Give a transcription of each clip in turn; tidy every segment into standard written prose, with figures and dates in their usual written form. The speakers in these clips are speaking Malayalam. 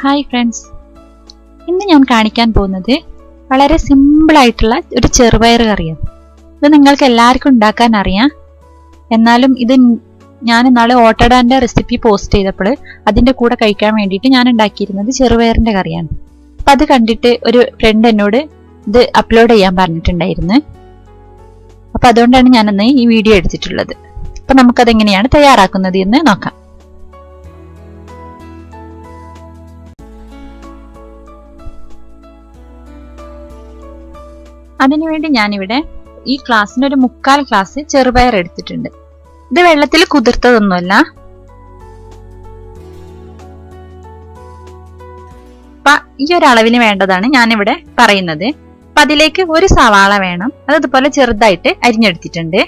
ഹായ് ഫ്രണ്ട്സ്, ഇന്ന് ഞാൻ കാണിക്കാൻ പോകുന്നത് വളരെ സിമ്പിളായിട്ടുള്ള ഒരു ചെറുപയർ കറിയാണ്. ഇത് നിങ്ങൾക്ക് എല്ലാവർക്കും ഉണ്ടാക്കാൻ അറിയാം. എന്നാലും ഇത് ഞാൻ നാളെ ഓട്ടടാൻ്റെ റെസിപ്പി പോസ്റ്റ് ചെയ്തപ്പോൾ അതിൻ്റെ കൂടെ കഴിക്കാൻ വേണ്ടിയിട്ട് ഞാൻ ഉണ്ടാക്കിയിരുന്നത് ചെറുപയറിൻ്റെ കറിയാണ്. അപ്പം അത് കണ്ടിട്ട് ഒരു ഫ്രണ്ട് എന്നോട് ഇത് അപ്ലോഡ് ചെയ്യാൻ പറഞ്ഞിട്ടുണ്ടായിരുന്നു. അപ്പം അതുകൊണ്ടാണ് ഞാനിന്ന് ഈ വീഡിയോ എടുത്തിട്ടുള്ളത്. അപ്പം നമുക്കതെങ്ങനെയാണ് തയ്യാറാക്കുന്നത് എന്ന് നോക്കാം. അതിനുവേണ്ടി ഞാനിവിടെ ഈ ക്ലാസ്സിന് ഒരു 3/4 ഗ്ലാസ് ചെറുപയർ എടുത്തിട്ടുണ്ട്. ഇത് വെള്ളത്തിൽ കുതിർത്തതൊന്നുമല്ല. ഈ ഒരു അളവിന് വേണ്ടതാണ് ഞാനിവിടെ പറയുന്നത്. അപ്പൊ അതിലേക്ക് ഒരു സവാള വേണം. അതുപോലെ ചെറുതായിട്ട് അരിഞ്ഞെടുത്തിട്ടുണ്ട്.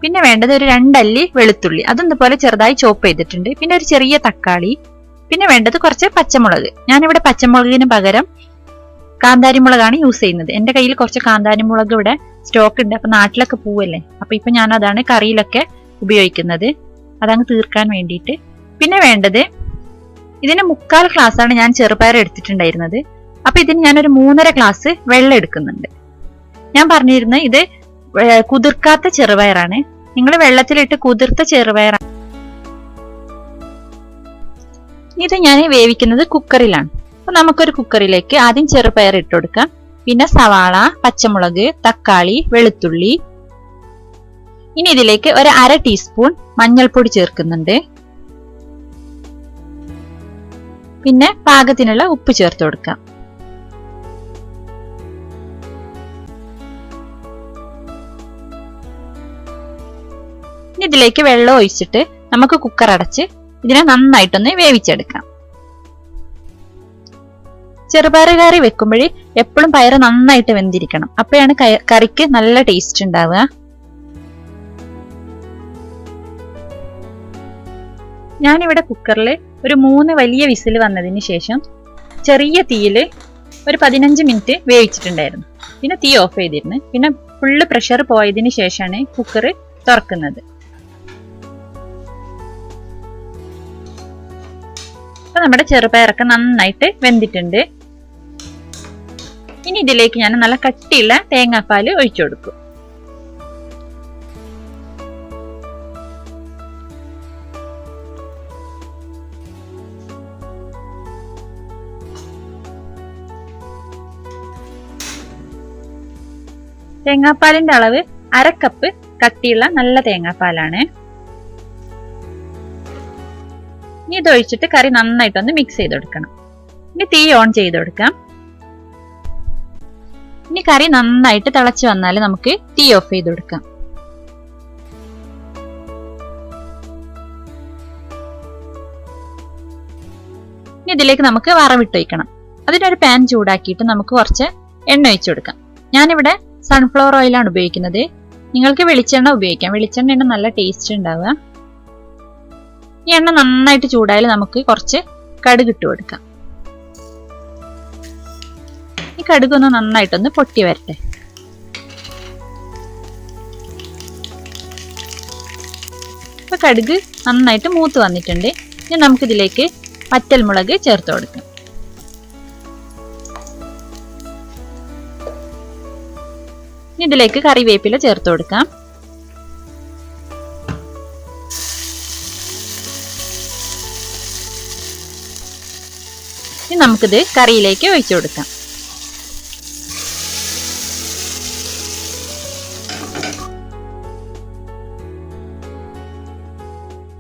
പിന്നെ വേണ്ടത് ഒരു 2 അല്ലി വെളുത്തുള്ളി, അതുപോലെ ചെറുതായി ചോപ്പ് ചെയ്തിട്ടുണ്ട്. പിന്നെ ഒരു ചെറിയ തക്കാളി. പിന്നെ വേണ്ടത് കുറച്ച് പച്ചമുളക്. ഞാനിവിടെ പച്ചമുളകിന് പകരം കാന്താരിമുളകാണ് യൂസ് ചെയ്യുന്നത്. എൻ്റെ കയ്യിൽ കുറച്ച് കാന്താരിമുളക് ഇവിടെ സ്റ്റോക്ക് ഉണ്ട്. അപ്പൊ നാട്ടിലൊക്കെ പോവല്ലേ, അപ്പൊ ഇപ്പൊ ഞാൻ അതാണ് കറിയിലൊക്കെ ഉപയോഗിക്കുന്നത്, അതങ്ങ് തീർക്കാൻ വേണ്ടിയിട്ട്. പിന്നെ വേണ്ടത് ഇതിന് 3/4 ഗ്ലാസ്സാണ് ഞാൻ ചെറുപയർ എടുത്തിട്ടുണ്ടായിരുന്നത്. അപ്പൊ ഇതിന് ഞാനൊരു 3.5 ഗ്ലാസ് വെള്ളം എടുക്കുന്നുണ്ട്. ഞാൻ പറഞ്ഞിരുന്നത് ഇത് കുതിർക്കാത്ത ചെറുപയറാണ്. നിങ്ങൾ വെള്ളത്തിലിട്ട് കുതിർത്ത ചെറുപയറാണ്. ഇത് ഞാൻ വേവിക്കുന്നത് കുക്കറിലാണ്. അപ്പൊ നമുക്കൊരു കുക്കറിലേക്ക് ആദ്യം ചെറുപയർ ഇട്ട് കൊടുക്കാം. പിന്നെ സവാള, പച്ചമുളക്, തക്കാളി, വെളുത്തുള്ളി. ഇനി ഇതിലേക്ക് ഒരു 1/2 ടീസ്പൂൺ മഞ്ഞൾപ്പൊടി ചേർക്കുന്നുണ്ട്. പിന്നെ പാകത്തിനുള്ള ഉപ്പ് ചേർത്ത് കൊടുക്കാം. ഇതിലേക്ക് വെള്ളം ഒഴിച്ചിട്ട് നമുക്ക് കുക്കർ അടച്ച് ഇതിനെ നന്നായിട്ടൊന്ന് വേവിച്ചെടുക്കാം. ചെറുപയർ കറി വെക്കുമ്പോഴേ എപ്പോഴും പയറ് നന്നായിട്ട് വെന്തിരിക്കണം. അപ്പോഴാണ് കറിക്ക് നല്ല ടേസ്റ്റ് ഉണ്ടാവുക. ഞാനിവിടെ കുക്കറിൽ ഒരു 3 വലിയ വിസിൽ വന്നതിന് ശേഷം ചെറിയ തീയിൽ ഒരു 15 മിനിറ്റ് വേവിച്ചിട്ടുണ്ടായിരുന്നു. പിന്നെ തീ ഓഫ് ചെയ്തിരുന്നു. പിന്നെ ഫുള്ള് പ്രഷർ പോയതിന് ശേഷമാണ് കുക്കർ തുറക്കുന്നത്. അപ്പൊ നമ്മുടെ ചെറുപയറൊക്കെ നന്നായിട്ട് വെന്തിട്ടുണ്ട്. ഇനി ഇതിലേക്ക് ഞാൻ നല്ല കട്ടിയുള്ള തേങ്ങാപ്പാൽ ഒഴിച്ചു കൊടുക്കും. തേങ്ങാപ്പാലിന്റെ അളവ് 1/2 കപ്പ് കട്ടിയുള്ള നല്ല തേങ്ങാപ്പാലാണ്. ഇനി ഇതൊഴിച്ചിട്ട് കറി നന്നായിട്ടൊന്ന് മിക്സ് ചെയ്ത് കൊടുക്കണം. ഇനി തീ ഓൺ ചെയ്ത് കൊടുക്കാം. ഇനി കറി നന്നായിട്ട് തിളച്ച് വന്നാൽ നമുക്ക് തീ ഓഫ് ചെയ്ത് കൊടുക്കാം. ഇനി ഇതിലേക്ക് നമുക്ക് വറവിട്ട് വയ്ക്കണം. അതിനൊരു പാൻ ചൂടാക്കിയിട്ട് നമുക്ക് കുറച്ച് എണ്ണ ഒഴിച്ചു കൊടുക്കാം. ഞാനിവിടെ സൺഫ്ലവർ ഓയിലാണ് ഉപയോഗിക്കുന്നത്. നിങ്ങൾക്ക് വെളിച്ചെണ്ണ ഉപയോഗിക്കാം. വെളിച്ചെണ്ണ നല്ല ടേസ്റ്റ് ഉണ്ടാവുക. ഈ എണ്ണ നന്നായിട്ട് ചൂടായാൽ നമുക്ക് കുറച്ച് കടുക് ഇട്ട് കൊടുക്കാം. ഈ കടുകൊന്ന് നന്നായിട്ടൊന്ന് പൊട്ടി വരട്ടെ. ഇപ്പൊ കടുക് നന്നായിട്ട് മൂത്ത് വന്നിട്ടുണ്ട്. ഇനി നമുക്കിതിലേക്ക് വറ്റൽമുളക് ചേർത്ത് കൊടുക്കാം. ഇനി ഇതിലേക്ക് കറിവേപ്പില ചേർത്ത് കൊടുക്കാം. ഇനി നമുക്കിത് കറിയിലേക്ക് ഒഴിച്ചു കൊടുക്കാം.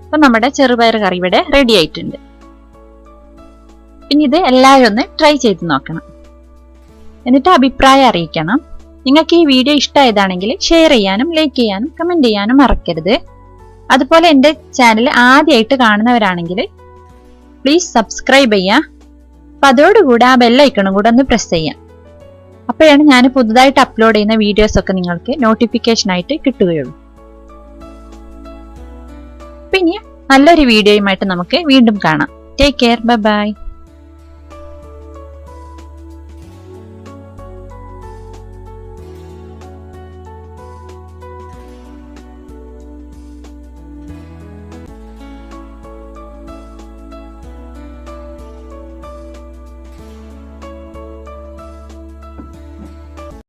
അപ്പൊ നമ്മുടെ ചെറുപയർ കറി ഇവിടെ റെഡി ആയിട്ടുണ്ട്. പിന്നെ ഇത് എല്ലാവരും ഒന്ന് ട്രൈ ചെയ്ത് നോക്കണം. എന്നിട്ട് അഭിപ്രായം അറിയിക്കണം. നിങ്ങൾക്ക് ഈ വീഡിയോ ഇഷ്ടമായതാണെങ്കിൽ ഷെയർ ചെയ്യാനും ലൈക്ക് ചെയ്യാനും കമന്റ് ചെയ്യാനും മറക്കരുത്. അതുപോലെ എൻ്റെ ചാനൽ ആദ്യമായിട്ട് കാണുന്നവരാണെങ്കിൽ പ്ലീസ് സബ്സ്ക്രൈബ് ചെയ്യുക. അപ്പൊ അതോടുകൂടെ ആ ബെല്ലൈക്കണും കൂടെ ഒന്ന് പ്രസ് ചെയ്യാം. അപ്പോഴാണ് ഞാൻ പുതുതായിട്ട് അപ്ലോഡ് ചെയ്യുന്ന വീഡിയോസ് ഒക്കെ നിങ്ങൾക്ക് നോട്ടിഫിക്കേഷൻ ആയിട്ട് കിട്ടുകയുള്ളൂ. പിന്നെ നല്ലൊരു വീഡിയോയുമായിട്ട് നമുക്ക് വീണ്ടും കാണാം. Take care. Bye bye.